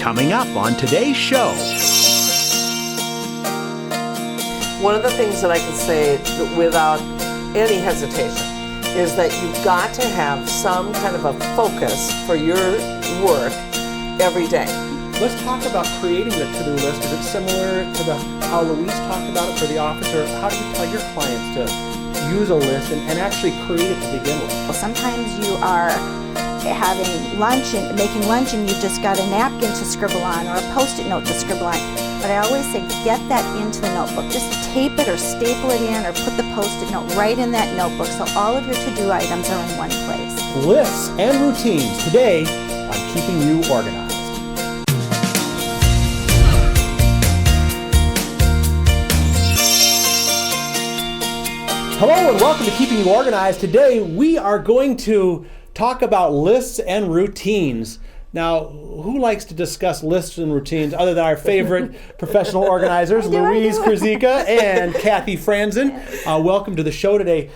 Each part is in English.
Coming up on today's show. One of the things that I can say without any hesitation is that you've got to have some kind of a focus for your work every day. Let's talk about creating the to-do list. Is it similar to how Louise talked about it for the office, or how do you tell your clients to use a list and actually create it to begin with? Well, sometimes you are having lunch and making lunch and you've just got a napkin to scribble on or a Post-it note to scribble on. But I always say get that into the notebook. Just tape it or staple it in or put the Post-it note right in that notebook so all of your to-do items are in one place. Lists and routines today on Keeping You Organized. Hello and welcome to Keeping You Organized. Today we are going to talk about lists and routines. Now, who likes to discuss lists and routines other than our favorite professional organizers, Louise Krzyzika and Kathy Franzen? Welcome to the show today.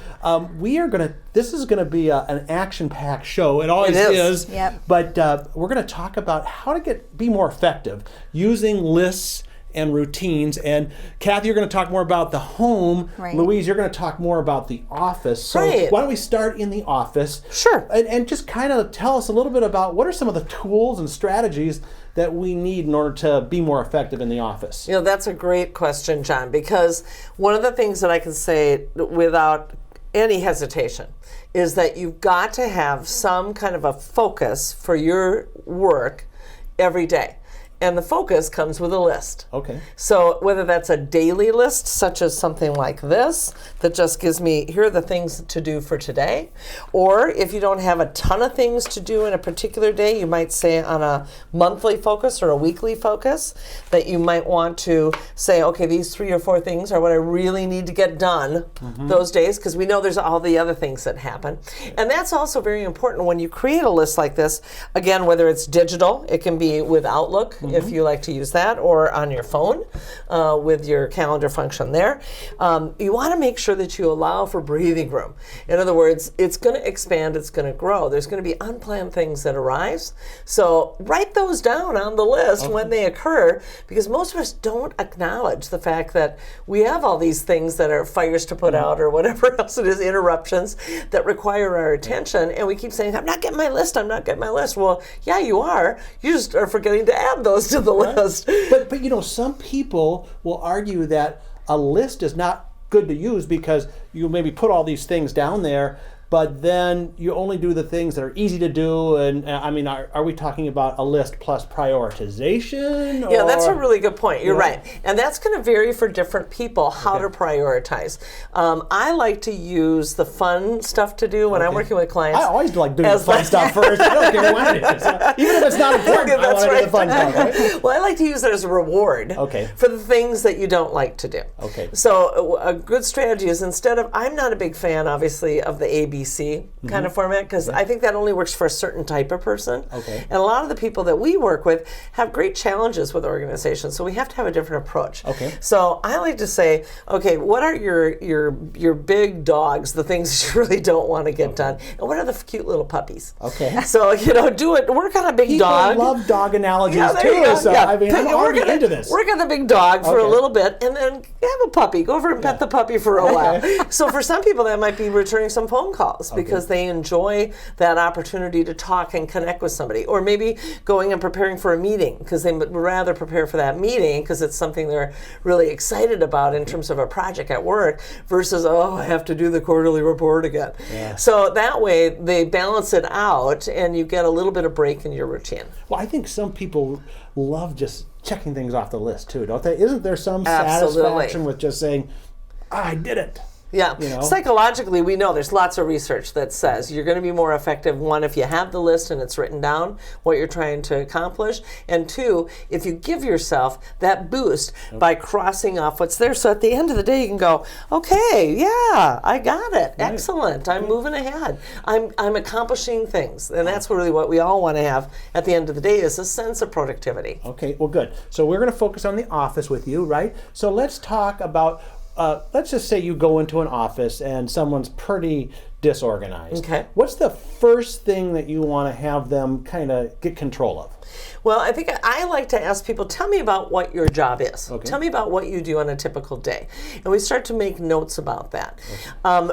This is going to be an action-packed show. It always is. Yep. But we're going to talk about how to be more effective using lists and routines. And Kathy, you're going to talk more about the home. Right. Louise, you're going to talk more about the office. So Right. why don't we start in the office? Sure. And just kind of tell us a little bit about what are some of the tools and strategies that we need in order to be more effective in the office? You know, that's a great question, John, because one of the things that I can say without any hesitation is that you've got to have some kind of a focus for your work every day. And the focus comes with a list. Okay. So whether that's a daily list, such as something like this, that just gives me, here are the things to do for today. Or if you don't have a ton of things to do in a particular day, you might say on a monthly focus or a weekly focus, that you might want to say, okay, these 3 or 4 things are what I really need to get done those days, because we know there's all the other things that happen. And that's also very important when you create a list like this. Again, whether it's digital, it can be with Outlook, if you like to use that, or on your phone with your calendar function there. You want to make sure that you allow for breathing room. In other words, it's going to expand, it's going to grow. There's going to be unplanned things that arise. So write those down on the list when they occur, because most of us don't acknowledge the fact that we have all these things that are fires to put out or whatever else it is, interruptions that require our attention. And we keep saying, I'm not getting my list, I'm not getting my list. Well, yeah, you are. You just are forgetting to add those to the list. But you know, some people will argue that a list is not good to use because you maybe put all these things down there, but then you only do the things that are easy to do. And I mean, are we talking about a list plus prioritization? Yeah, that's a really good point. You're right. And that's going to vary for different people, how to prioritize. I like to use the fun stuff to do when I'm working with clients. I always like doing the fun stuff first. I don't care what it is. Even if it's not important, I want to do the fun stuff. Right? Well, I like to use it as a reward for the things that you don't like to do. Okay. So a good strategy is, instead of, I'm not a big fan, obviously, of the ABC kind of format, because I think that only works for a certain type of person. Okay. And a lot of the people that we work with have great challenges with organizations, so we have to have a different approach. Okay. So I like to say, okay, what are your big dogs, the things that you really don't want to get done, and what are the cute little puppies? Okay. So work on a big dog. People love dog analogies there you too. go. So I mean, I'm already into this. Work on the big dog for a little bit, and then have a puppy. Go over and pet the puppy for a while. So for some people, that might be returning some phone calls because they enjoy that opportunity to talk and connect with somebody, or maybe going and preparing for a meeting because they would rather prepare for that meeting because it's something they're really excited about in terms of a project at work versus, I have to do the quarterly report again. Yeah. So that way they balance it out and you get a little bit of break in your routine. Well, I think some people love just checking things off the list too, don't they? Isn't there some Absolutely. satisfaction with just saying, I did it? Yeah. You know? Psychologically, we know there's lots of research that says you're going to be more effective, one, if you have the list and it's written down what you're trying to accomplish, and two, if you give yourself that boost by crossing off what's there. So at the end of the day, you can go, okay, yeah, I got it. Right. Excellent. I'm moving ahead. I'm accomplishing things. And that's really what we all want to have at the end of the day, is a sense of productivity. Okay, well, good. So we're going to focus on the office with you, right? So let's talk about let's just say you go into an office and someone's pretty disorganized. Okay. What's the first thing that you want to have them kind of get control of? Well, I think I like to ask people, tell me about what your job is. Okay. Tell me about what you do on a typical day. And we start to make notes about that.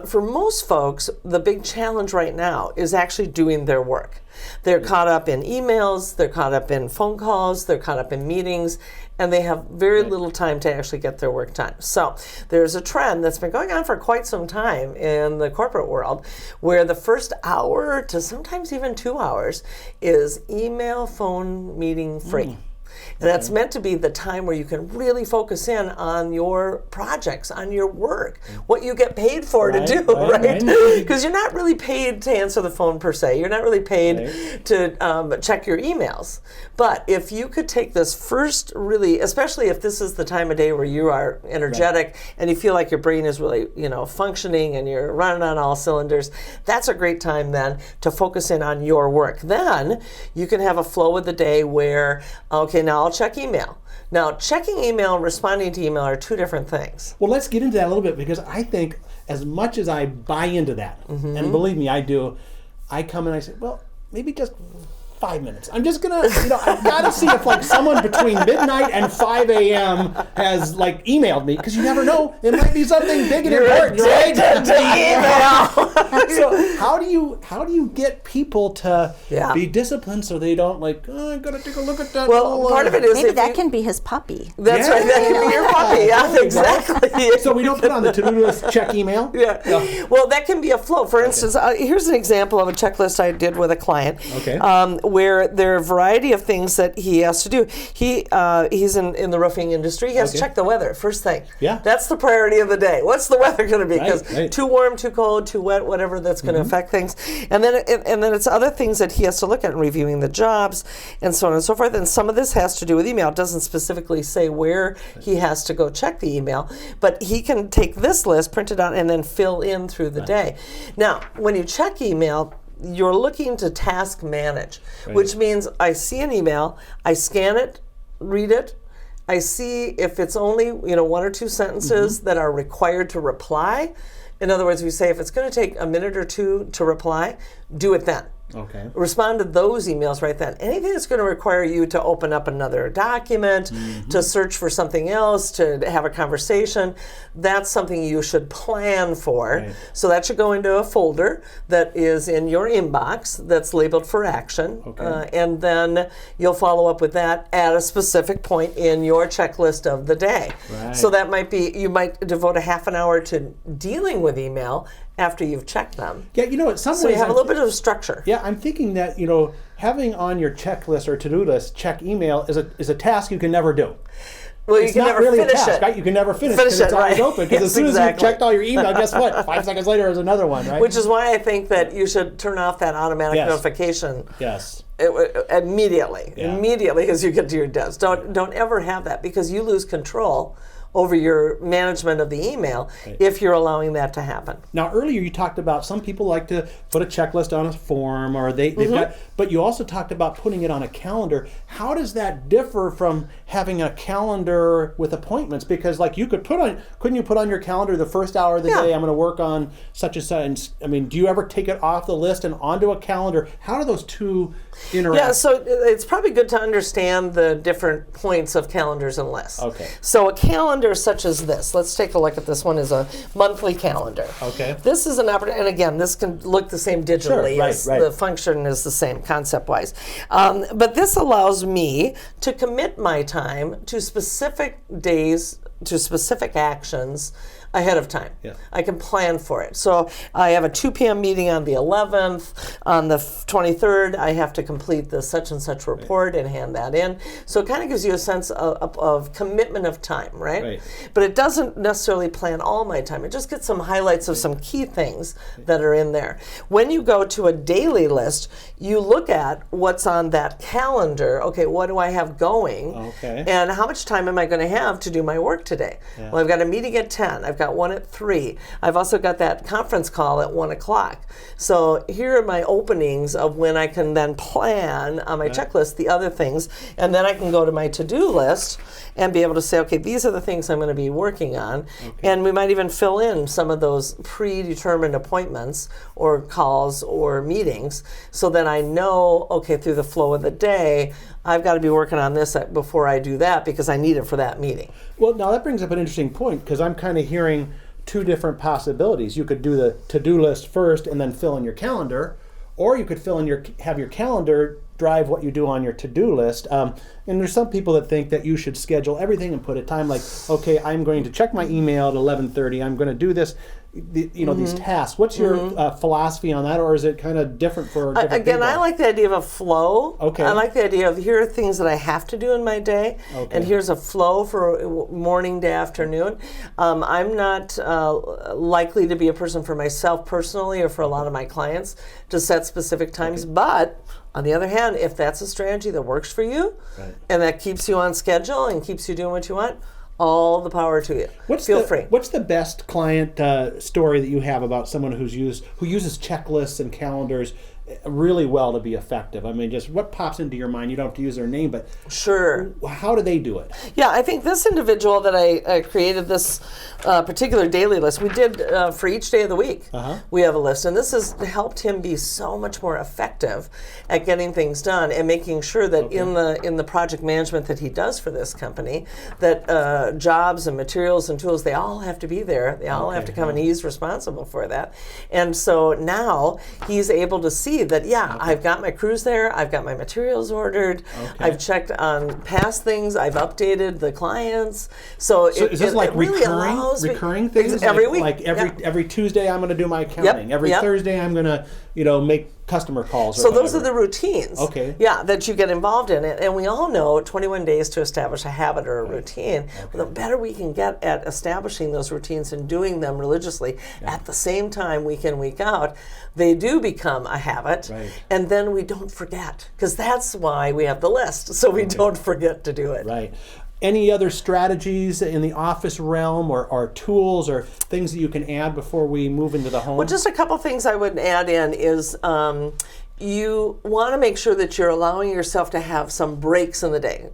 For most folks, the big challenge right now is actually doing their work. They're caught up in emails, they're caught up in phone calls, they're caught up in meetings, and they have very little time to actually get their work done. So there's a trend that's been going on for quite some time in the corporate world where the first hour to sometimes even 2 hours is email, phone, meeting free. And that's meant to be the time where you can really focus in on your projects, on your work, what you get paid for to do, right? Because you're not really paid to answer the phone per se. You're not really paid to check your emails. But if you could take this first really, especially if this is the time of day where you are energetic and you feel like your brain is really, functioning and you're running on all cylinders, that's a great time then to focus in on your work. Then you can have a flow of the day where, okay, now I'll check email. Now, checking email and responding to email are two different things. Well, let's get into that a little bit because I think as much as I buy into that, and believe me, I do, I come and I say, well, maybe just 5 minutes. I'm just gonna, I've got to see if someone between midnight and 5 a.m. has emailed me, because you never know, it might be something big and important, right? To email. So how do you get people to be disciplined so they don't oh, I gotta take a look at that? Well, part of it is maybe that can be his puppy. That's right. That can be your puppy. Yeah, exactly. So we don't put on the to-do list check email. Yeah. Well, that can be a flow. For instance, here's an example of a checklist I did with a client. Okay. Where there are a variety of things that he has to do. He's in the roofing industry. He has to check the weather first thing. Yeah. That's the priority of the day. What's the weather going to be? Because right. too warm, too cold, too wet, whatever, that's going to affect things. And then it's other things that he has to look at in reviewing the jobs and so on and so forth. And some of this has to do with email. It doesn't specifically say where he has to go check the email, but he can take this list, print it out, and then fill in through the day. Now, when you check email, you're looking to task manage, which means I see an email, I scan it, read it, I see if it's only 1 or 2 sentences that are required to reply. In other words, we say if it's going to take a minute or two to reply, do it then. Okay. Respond to those emails right then. Anything that's going to require you to open up another document, to search for something else, to have a conversation, that's something you should plan for. Right. So that should go into a folder that is in your inbox that's labeled for action. Okay. And then you'll follow up with that at a specific point in your checklist of the day. Right. So that might be, you might devote a half an hour to dealing with email after you've checked them. Yeah, in some So ways you have a little bit of structure. Yeah, I'm thinking that having on your checklist or to-do list check email is a task you can never do. Well, It's you can not never really finish a task, it. right? You can never finish Finish because it's it, always right. open. Because Yes, as soon as exactly. you checked all your email, guess what? 5 seconds later, there's another one, right? Which is why I think that you should turn off that automatic notification Yes. Immediately. Yeah. Immediately as you get to your desk. Don't ever have that, because you lose control over your management of the email if you're allowing that to happen. Now, earlier you talked about some people like to put a checklist on a form, or they've got, but you also talked about putting it on a calendar. How does that differ from having a calendar with appointments? Because couldn't you put on your calendar the first hour of the day, I'm going to work on such and such? I mean, do you ever take it off the list and onto a calendar? How do those two interact? Yeah, so it's probably good to understand the different points of calendars and lists. Okay. So a calendar such as this, let's take a look at this one, is a monthly calendar. Okay. This is an opportunity, and again, this can look the same digitally. Sure, right. The function is the same concept-wise. But this allows me to commit my time to specific days, to specific actions ahead of time. Yeah. I can plan for it. So I have a 2 p.m. meeting on the 11th. On the 23rd, I have to complete the such and such report and hand that in. So it kind of gives you a sense of commitment of time, right? But it doesn't necessarily plan all my time. It just gets some highlights of some key things that are in there. When you go to a daily list, you look at what's on that calendar. Okay, what do I have going? Okay. And how much time am I going to have to do my work today? today? Well, I've got a meeting at 10. I've got one at 3. I've also got that conference call at 1 o'clock. So here are my openings of when I can then plan on my checklist the other things, and then I can go to my to-do list and be able to say, okay, these are the things I'm going to be working on. And we might even fill in some of those predetermined appointments or calls or meetings so that I know, okay, through the flow of the day, I've got to be working on this before I do that because I need it for that meeting. Well, now that brings up an interesting point because I'm kind of hearing two different possibilities. You could do the to-do list first and then fill in your calendar, or you could have your calendar drive what you do on your to-do list. And there's some people that think that you should schedule everything and put a time like, okay, I'm going to check my email at 11:30. I'm going to do this, these tasks. What's your philosophy on that, or is it kind of different for different people? I like the idea of a flow. Okay. I like the idea of here are things that I have to do in my day, and here's a flow for morning to afternoon. I'm not likely to be a person for myself personally or for a lot of my clients to set specific times, but on the other hand, if that's a strategy that works for you and that keeps you on schedule and keeps you doing what you want, all the power to you. Feel free. What's the best client story that you have about someone who uses checklists and calendars really well to be effective? I mean, just what pops into your mind? You don't have to use their name, but sure. How do they do it? Yeah, I think this individual that I created this particular daily list, we did for each day of the week. We have a list, and this has helped him be so much more effective at getting things done and making sure that in the project management that he does for this company, that jobs and materials and tools, they all have to be there. They all have to come, and he's responsible for that. And so now he's able to see that, I've got my crews there, I've got my materials ordered, I've checked on past things, I've updated the clients. So is this like really recurring things? Every week? Like every Tuesday I'm going to do my accounting. Every Thursday I'm going to, make customer calls. So those are the routines. Okay. That you get involved in. And we all know 21 days to establish a habit or a routine. But the better we can get at establishing those routines and doing them religiously at the same time, week in, week out, they do become a habit. And then we don't forget, because that's why we have the list, so we don't forget to do it. Right. Any other strategies in the office realm or tools or things that you can add before we move into the home? Well, just a couple things I would add in is you want to make sure that you're allowing yourself to have some breaks in the day.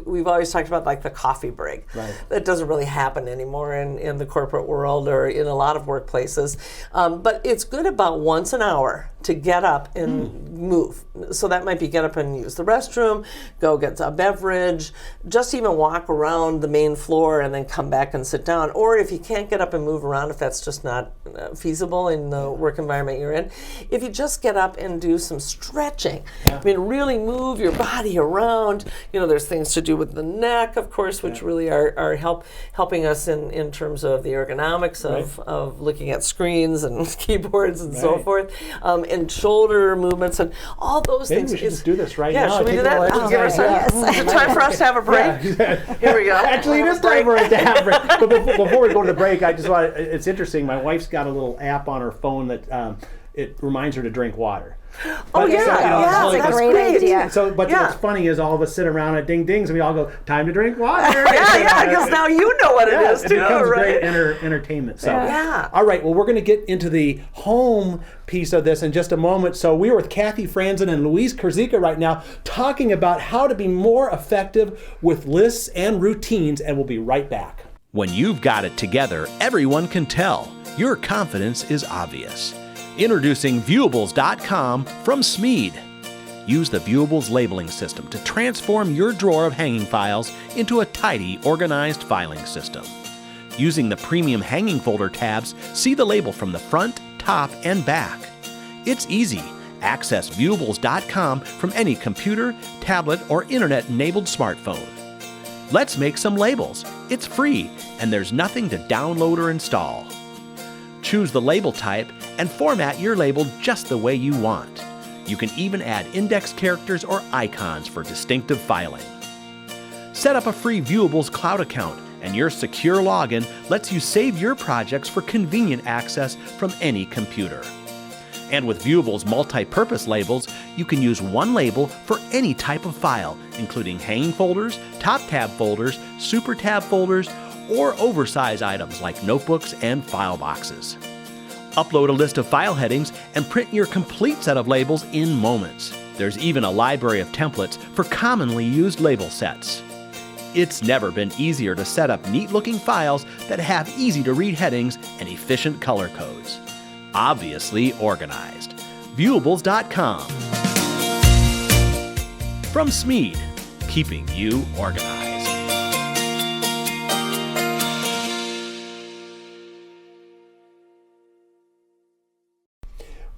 We've always talked about like the coffee break. That doesn't really happen anymore in the corporate world or in a lot of workplaces. But it's good about once an hour to get up and move. So that might be get up and use the restroom, go get a beverage, just even walk around the main floor and then come back and sit down. Or if you can't get up and move around, if that's just not feasible in the work environment you're in, if you just get up and do some stretching. I mean, really move your body around. There's things to do with the neck, of course, which really are helping us in terms of the ergonomics of looking at screens and keyboards and so forth, and shoulder movements and all those things. Maybe we should just do this right now. Should we do that? Is it time for us to have a break? Here we go. Actually, it is time for us to have a break. But before we go to the break, I just want it's interesting. My wife's got a little app on her phone that it reminds her to drink water. That's a great idea. So, but what's funny is all of us sit around at ding dings and we all go, time to drink water. Because now you know what it is too. It becomes great entertainment. So, all right, well, we're going to get into the home piece of this in just a moment. So we are with Kathy Franzen and Louise Kurzika right now talking about how to be more effective with lists and routines, and we'll be right back. When you've got it together, everyone can tell. Your confidence is obvious. Introducing Viewables.com from Smead. Use the Viewables labeling system to transform your drawer of hanging files into a tidy, organized filing system. Using the premium hanging folder tabs, see the label from the front, top, and back. It's easy. Access Viewables.com from any computer, tablet, or internet-enabled smartphone. Let's make some labels. It's free, and there's nothing to download or install. Choose the label type and format your label just the way you want. You can even add index characters or icons for distinctive filing. Set up a free Viewables cloud account, and your secure login lets you save your projects for convenient access from any computer. And with Viewable's multi-purpose labels, you can use one label for any type of file, including hanging folders, top tab folders, super tab folders, or oversized items like notebooks and file boxes. Upload a list of file headings and print your complete set of labels in moments. There's even a library of templates for commonly used label sets. It's never been easier to set up neat-looking files that have easy-to-read headings and efficient color codes. Obviously organized. Viewables.com. From Smead, keeping you organized.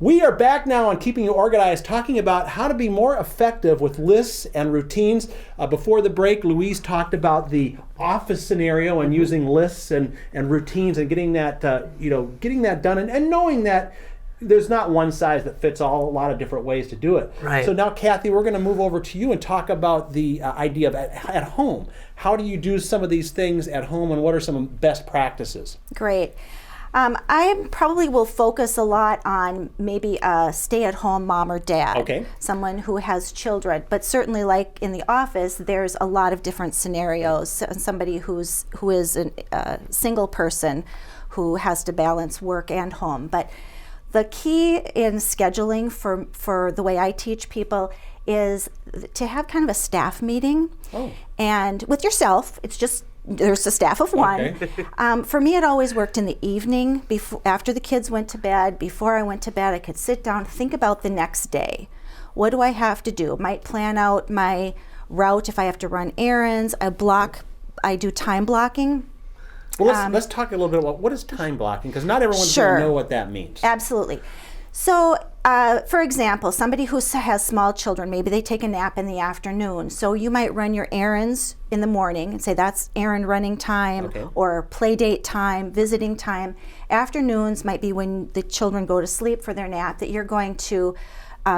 We are back now on Keeping You Organized, talking about how to be more effective with lists and routines. Before the break, Louise talked about the office scenario and using lists and routines and getting that getting that done and knowing that there's not one size that fits all, a lot of different ways to do it. Right. So now, Kathy, we're going to move over to you and talk about the idea of at home. How do you do some of these things at home, and what are some best practices? Great. I probably will focus a lot on maybe a stay-at-home mom or dad, Okay. someone who has children. But certainly, like in the office, there's a lot of different scenarios. Somebody who is a single person who has to balance work and home. But the key in scheduling for the way I teach people is to have kind of a staff meeting. Oh. And with yourself, it's just there's a staff of one. Okay. For me, it always worked in the evening, after the kids went to bed. Before I went to bed, I could sit down, think about the next day. What do I have to do? Might plan out my route if I have to run errands. I do time blocking. Well, let's talk a little bit about what is time blocking, because not everyone's going to know what that means. Absolutely. So, for example, somebody who has small children, maybe they take a nap in the afternoon. So you might run your errands in the morning and say that's errand running time, Okay. or play date time, visiting time. Afternoons might be when the children go to sleep for their nap, that you're going to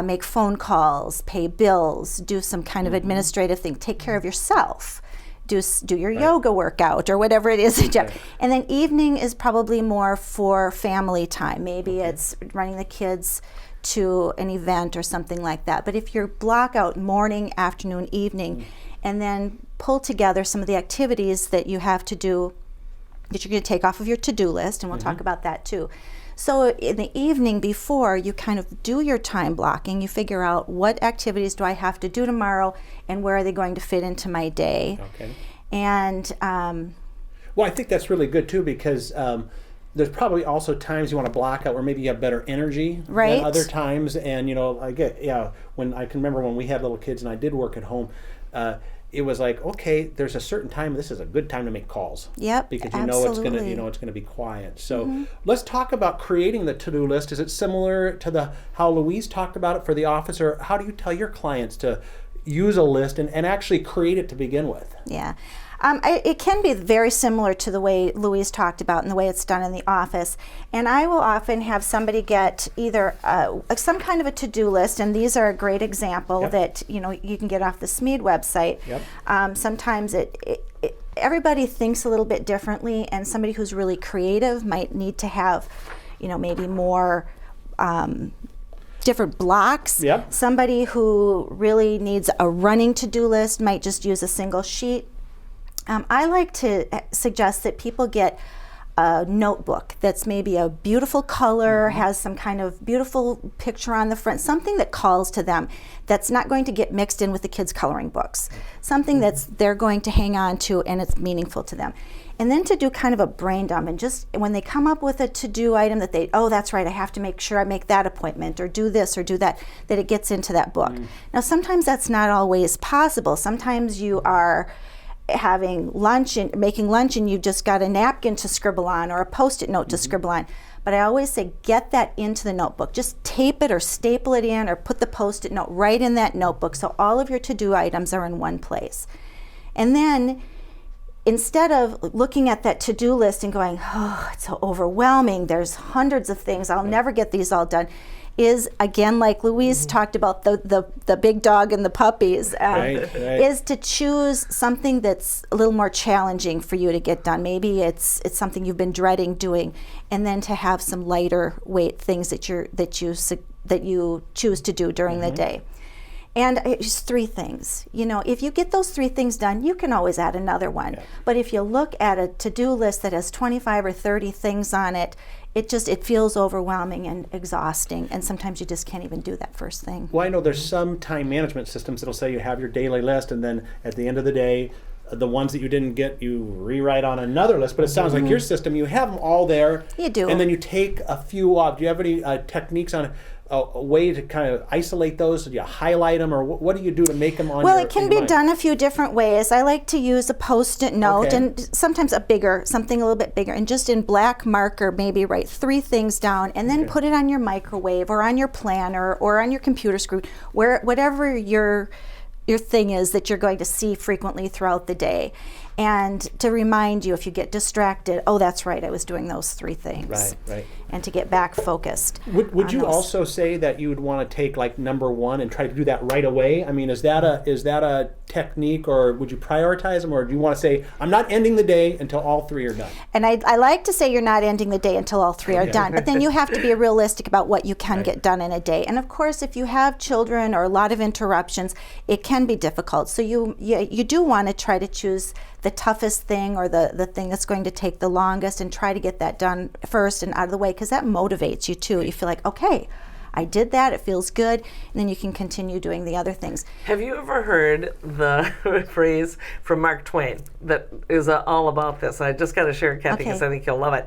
make phone calls, pay bills, do some kind of administrative thing, take care of yourself. Do your yoga workout or whatever it is. And then evening is probably more for family time. Maybe it's running the kids to an event or something like that. But if you block out morning, afternoon, evening, and then pull together some of the activities that you have to do, that you're going to take off of your to-do list, and we'll talk about that too. So in the evening before, you kind of do your time blocking. You figure out what activities do I have to do tomorrow, and where are they going to fit into my day. Okay. And well, I think that's really good too, because there's probably also times you want to block out where maybe you have better energy Right. than other times. And when I can remember when we had little kids and I did work at home, it was like, okay, there's a certain time. This is a good time to make calls. Yep, Because you know it's absolutely. it's gonna be quiet. So let's talk about creating the to-do list. Is it similar to how Louise talked about it for the office, or how do you tell your clients to use a list and actually create it to begin with? Yeah. It can be very similar to the way Louise talked about and the way it's done in the office. And I will often have somebody get either some kind of a to-do list, and these are a great example that you can get off the Smead website. Sometimes everybody thinks a little bit differently, and somebody who's really creative might need to have maybe more different blocks. Somebody who really needs a running to-do list might just use a single sheet. I like to suggest that people get a notebook that's maybe a beautiful color, has some kind of beautiful picture on the front, something that calls to them, that's not going to get mixed in with the kids' coloring books, something that's they're going to hang on to and it's meaningful to them. And then to do kind of a brain dump, and just when they come up with a to-do item that that's right, I have to make sure I make that appointment or do this or do that, that it gets into that book. Now sometimes that's not always possible. Sometimes you are having lunch and making lunch and you've just got a napkin to scribble on or a post-it note to scribble on. But I always say get that into the notebook. Just tape it or staple it in or put the post-it note right in that notebook so all of your to-do items are in one place. And then instead of looking at that to-do list and going, oh, it's so overwhelming, there's hundreds of things, I'll never get these all done, is, again, like Louise talked about, the big dog and the puppies, is to choose something that's a little more challenging for you to get done. Maybe it's something you've been dreading doing, and then to have some lighter weight things that you choose to do during the day. And it's 3 things. You know, if you get those 3 things done, you can always add another one. Yeah. But if you look at a to-do list that has 25 or 30 things on it, it feels overwhelming and exhausting, and sometimes you just can't even do that first thing. Well, I know there's some time management systems that'll say you have your daily list, and then at the end of the day, the ones that you didn't get, you rewrite on another list. But it sounds like your system, you have them all there. You do. And then you take a few off. Do you have any techniques on a way to kind of isolate those? Do you highlight them, or what do you do to make them on Well, your, it can be done a few different ways. I like to use a Post-it note, and sometimes something a little bit bigger, and just in black marker maybe write 3 things down, and then put it on your microwave or on your planner or on your computer screen, whatever your thing is that you're going to see frequently throughout the day. And to remind you, if you get distracted, oh, that's right, I was doing those 3 things. Right. And to get back focused. Would you also say that you would want to take like number 1 and try to do that right away? I mean, is that a technique, or would you prioritize them, or do you want to say, I'm not ending the day until all 3 are done? And I like to say you're not ending the day until all 3 are done, but then you have to be realistic about what you can get done in a day. And of course, if you have children or a lot of interruptions, it can be difficult. So you do want to try to choose the toughest thing, or the thing that's going to take the longest, and try to get that done first and out of the way, because that motivates you too. You feel like, okay, I did that, it feels good, and then you can continue doing the other things. Have you ever heard the phrase from Mark Twain that is all about this? I just got to share it, Kathy, because I think you'll love it.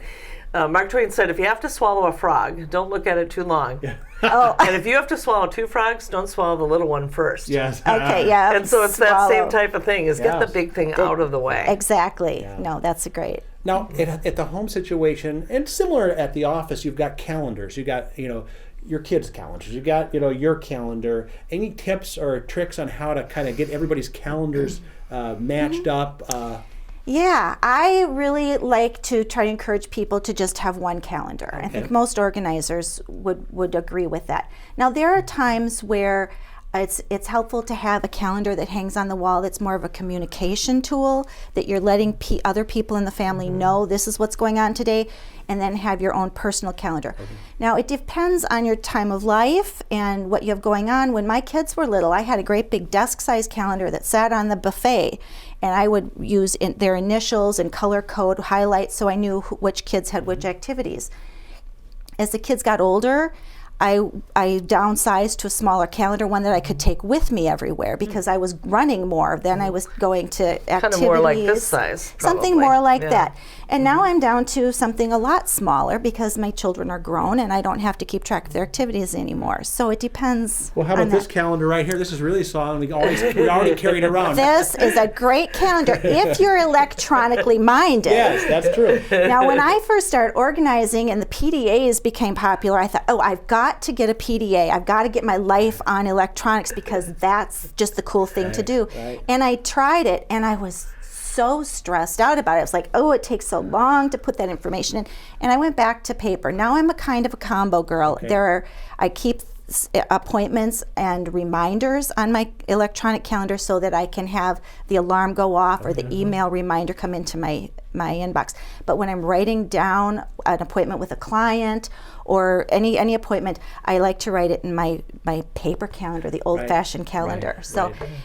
Mark Twain said, if you have to swallow a frog, don't look at it too long. Yeah. And if you have to swallow 2 frogs, don't swallow the little one first. Yes. Okay, yeah. And so it's that same type of thing, is get the big thing out of the way. Exactly. Yeah. No, that's great. Now, at the home situation, and similar at the office, you've got calendars. You got, your kids' calendars. You got, your calendar. Any tips or tricks on how to kind of get everybody's calendars matched up? Yeah, I really like to try to encourage people to just have one calendar. Okay. I think most organizers would agree with that. Now, there are times where it's helpful to have a calendar that hangs on the wall that's more of a communication tool, that you're letting other people in the family know this is what's going on today, and then have your own personal calendar. Okay. Now, it depends on your time of life and what you have going on. When my kids were little, I had a great big desk-sized calendar that sat on the buffet, and I would use their initials and color code highlights so I knew which kids had which activities. As the kids got older, I downsized to a smaller calendar, one that I could take with me everywhere, because I was running more than I was going to activities. Kind of more like this size, probably. Something more like that. And now I'm down to something a lot smaller, because my children are grown and I don't have to keep track of their activities anymore. So it depends. Well, how about this calendar right here? This is really small, and we already carried it around. This is a great calendar if you're electronically minded. Yes, that's true. Now, when I first started organizing and the PDAs became popular, I thought, I've got to get a PDA. I've got to get my life on electronics, because that's just the cool thing to do. Right. And I tried it, and I was so stressed out about it. I was like, it takes so long to put that information in. And I went back to paper. Now I'm a kind of a combo girl. Okay. I keep appointments and reminders on my electronic calendar so that I can have the alarm go off or the email reminder come into my inbox. But when I'm writing down an appointment with a client or any appointment, I like to write it in my paper calendar, the old-fashioned calendar.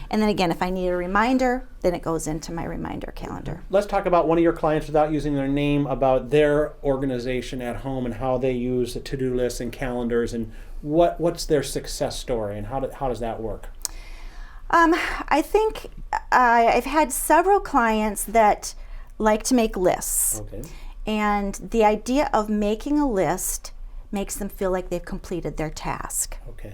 And then again, if I need a reminder, then it goes into my reminder calendar. Let's talk about one of your clients, without using their name, about their organization at home and how they use the to-do lists and calendars, and what's their success story, and how does that work? I think I've had several clients that like to make lists. Okay. And the idea of making a list makes them feel like they've completed their task. Okay.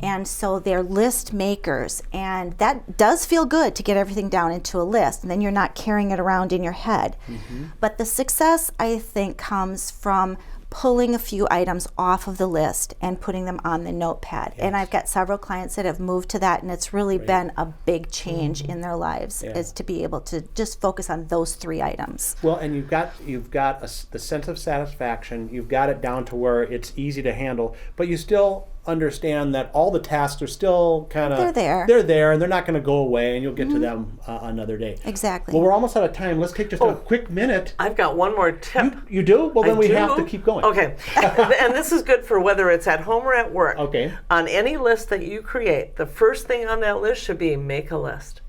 And so they're list makers, and that does feel good to get everything down into a list, and then you're not carrying it around in your head. Mm-hmm. But the success, I think, comes from pulling a few items off of the list and putting them on the notepad. Yes. And I've got several clients that have moved to that, and it's really been a big change in their lives, is to be able to just focus on those 3 items. Well, and you've got the sense of satisfaction. You've got it down to where it's easy to handle, but you still understand that all the tasks are still kind of They're there. and they're not going to go away, and you'll get to them another day. Exactly. Well, we're almost out of time. Let's take just a quick minute. I've got one more tip. You do? Well, then we do. have to keep going. Okay. And this is good for whether it's at home or at work. Okay. On any list that you create, the first thing on that list should be make a list.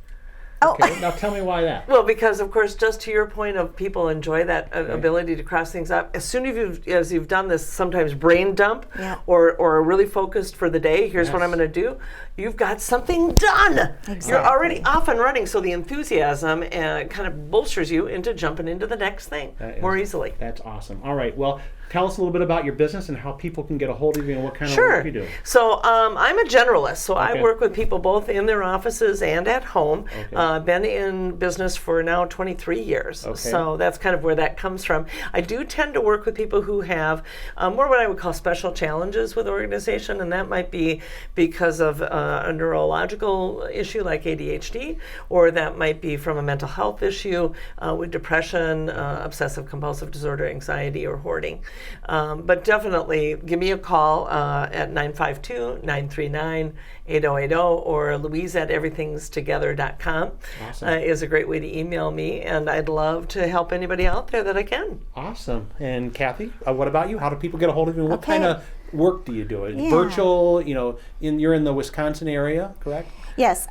Okay. Now tell me why that. Well, because of course, just to your point of people enjoy that ability to cross things up. As soon as you've done this, sometimes brain dump, or are really focused for the day. Here's what I'm going to do. You've got something done. Exactly. You're already off and running. So the enthusiasm kind of bolsters you into jumping into the next thing more easily. That's awesome. All right. Well, tell us a little bit about your business and how people can get a hold of you and what kind of work you do. So I'm a generalist. So I work with people both in their offices and at home. Been in business for now 23 years. So that's kind of where that comes from. I do tend to work with people who have more what I would call special challenges with organization, and that might be because of a neurological issue like ADHD, or that might be from a mental health issue with depression, obsessive compulsive disorder, anxiety, or hoarding. But definitely give me a call at 952-939-8080 or Louise at everythingstogether.com. Awesome. Is a great way to email me, and I'd love to help anybody out there that I can. Awesome. And Kathy, what about you? How do people get a hold of you? And what kind of work do you do? Virtual, you're in the Wisconsin area, correct? Yes,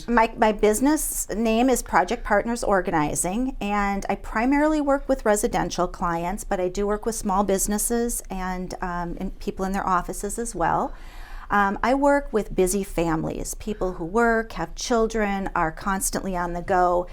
my business name is Project Partners Organizing, and I primarily work with residential clients, but I do work with small businesses and people in their offices as well. I work with busy families, people who work, have children, are constantly on the go.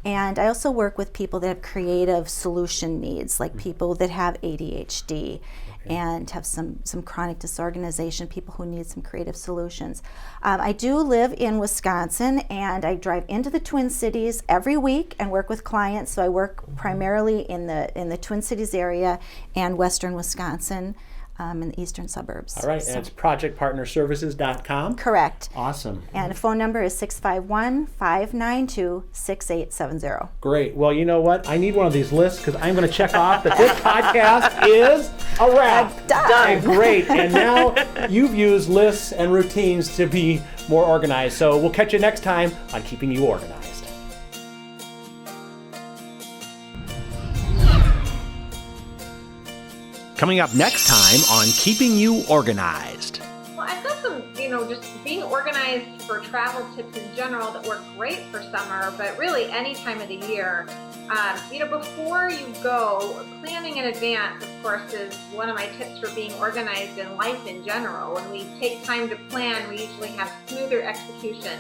And I also work with people that have creative solution needs, like people that have ADHD and have some chronic disorganization, people who need some creative solutions. I do live in Wisconsin, and I drive into the Twin Cities every week and work with clients. So I work primarily in the Twin Cities area and western Wisconsin. In the eastern suburbs. All right, and it's projectpartnerservices.com? Correct. Awesome. And the phone number is 651-592-6870. Great. Well, you know what? I need one of these lists because I'm going to check off that this podcast is a wrap. Done. Great. And now you've used lists and routines to be more organized. So we'll catch you next time on Keeping You Organized. Coming up next time on Keeping You Organized. Well, I've got some, just being organized for travel tips in general that work great for summer, but really any time of the year. Before you go, planning in advance, of course, is one of my tips for being organized in life in general. When we take time to plan, we usually have smoother execution.